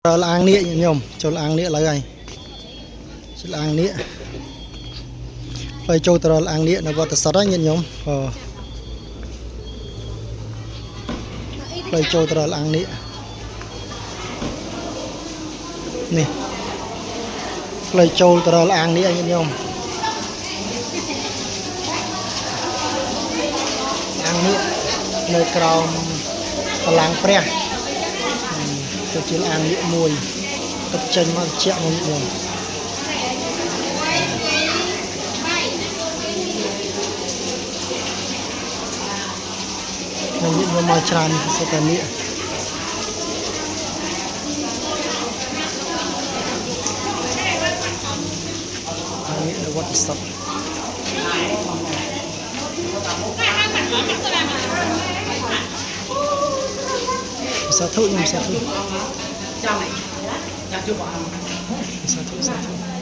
lang nịa nhom cho lang nịa lại lang nịa phải cho tờ lang nịa nó vào tờ sắt nhỉ nhom phải cho tờ lang nịa nè phải cho tờ lang nịa nhỉ nhom lang nịa nơi cầu lang pre cho chỉ lang nịa mùi tập chân mà chẹo nó nhỉ nhom những màu tràn sẽ cần địa ini là what stop satu nhưng satu satu